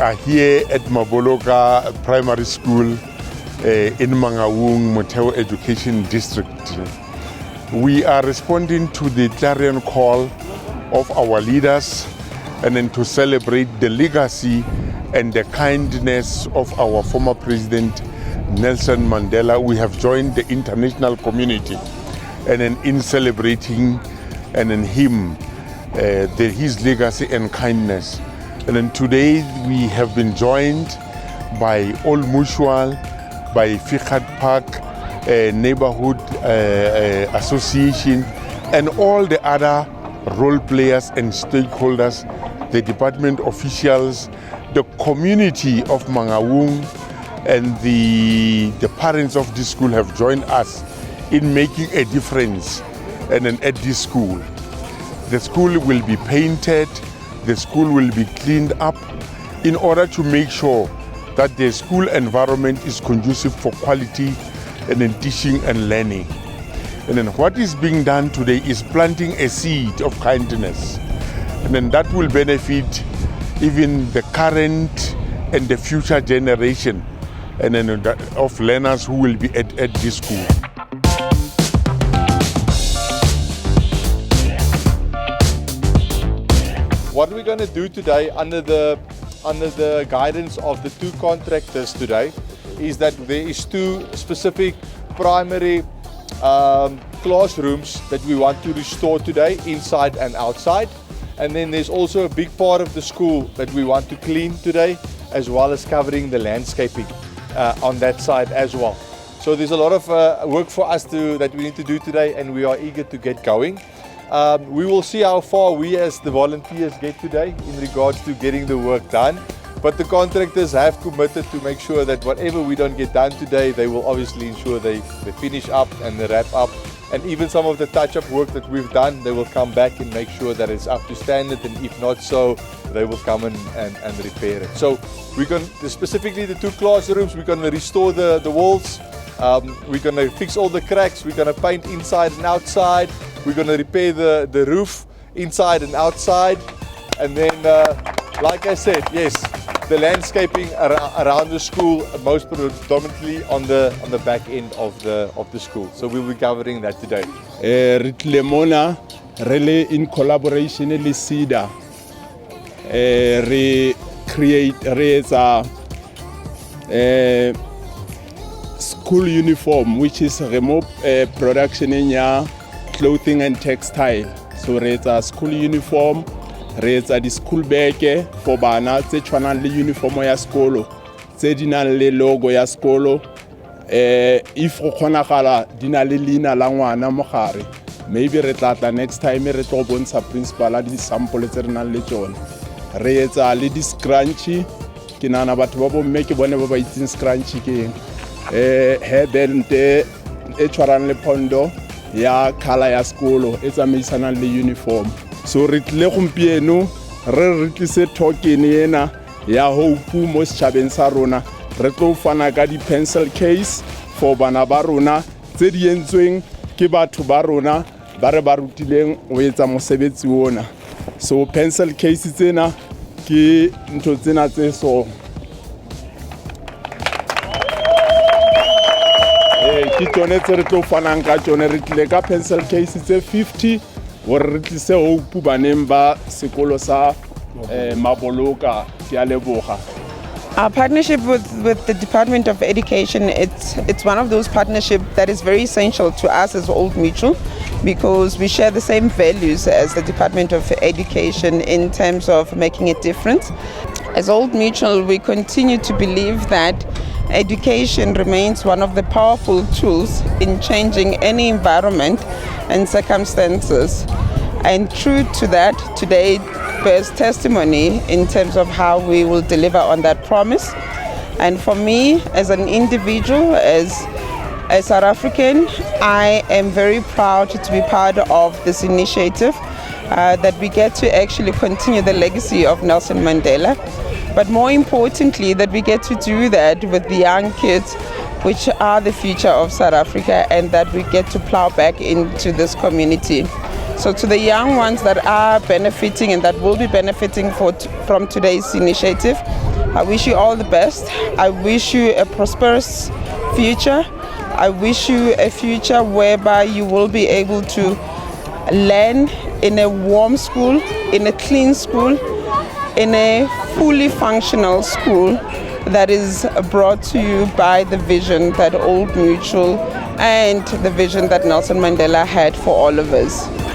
are here at Maboloka Primary School in Mangaung, Motheo Education District. We are responding to the clarion call of our leaders and then to celebrate the legacy and the kindness of our former president, Nelson Mandela. We have joined the international community and then in celebrating and in him, his legacy and kindness. And then today we have been joined by Old Mutual, by Fikhat Park Neighborhood Association, and all the other role players and stakeholders, the department officials, the community of Mangaung, and the parents of this school have joined us in making a difference and at this school. The school will be painted, the school will be cleaned up in order to make sure that the school environment is conducive for quality and in teaching and learning. And then what is being done today is planting a seed of kindness. And then that will benefit even the current and the future generation and then of learners who will be at this school. What we're going to do today under the guidance of the two contractors today is that there is two specific primary classrooms that we want to restore today, inside and outside. And then there's also a big part of the school that we want to clean today, as well as covering the landscaping on that side as well. So there's a lot of work for us that we need to do today, and we are eager to get going. We will see how far we as the volunteers get today in regards to getting the work done. But the contractors have committed to make sure that whatever we don't get done today, they will obviously ensure they finish up and they wrap up. And even some of the touch-up work that we've done, they will come back and make sure that it's up to standard. And if not so, they will come and repair it. So we're going to, specifically the two classrooms, we're going to restore the walls. We're going to fix all the cracks. We're going to paint inside and outside. We're going to repair the roof inside and outside. And then, like I said, yes, the landscaping around the school, most predominantly on the back end of the school. So we'll be covering that today. Lemona, really in collaboration with SIDA, create a school uniform, which is remote production in your clothing and textile. So it's a school uniform. Re etsa di school bag for bana tse tshwanang le uniform ya sekolo tse di nang le logo ya sekolo if go kgonagala di na le leina la ngwana mo gare. Maybe re tla next time re tlo bontsha principal a di sample tse re nang le tsone. Re etsa le di scrunchie ke nana batho ba bomme ke bone ba itseng scrunchie ke headband e tshwarang le pondo ya color ya sekolo e tsamaisanang le uniform. So re tle gompieno re tlise token ena ya hope mo setšhabeng sa rona. Re tlo fana ka di pencil case for bana ba rona tse di entsweng ke batho ba rona ba re ba rutileng o etsa mosebetsi ona. So pencil case tsena ke ntho tsena tse so ke tsone tse re tlo fanang ka tsone. Re tle ka pencil case tse 50 gore re tlise hope baneng ba sekolo sa Maboloka. Ke a leboga. Our partnership with the Department of Education, it's one of those partnerships that is very essential to us as Old Mutual, because we share the same values as the Department of Education in terms of making a difference. As Old Mutual, we continue to believe that education remains one of the powerful tools in changing any environment and circumstances. And true to that, today bears testimony in terms of how we will deliver on that promise. And for me, as an individual, as a South African, I am very proud to be part of this initiative, that we get to actually continue the legacy of Nelson Mandela. But more importantly, that we get to do that with the young kids, which are the future of South Africa, and that we get to plow back into this community. So to the young ones that are benefiting and that will be benefiting from today's initiative, I wish you all the best. I wish you a prosperous future. I wish you a future whereby you will be able to learn in a warm school, in a clean school, in a fully functional school that is brought to you by the vision that Old Mutual and the vision that Nelson Mandela had for all of us.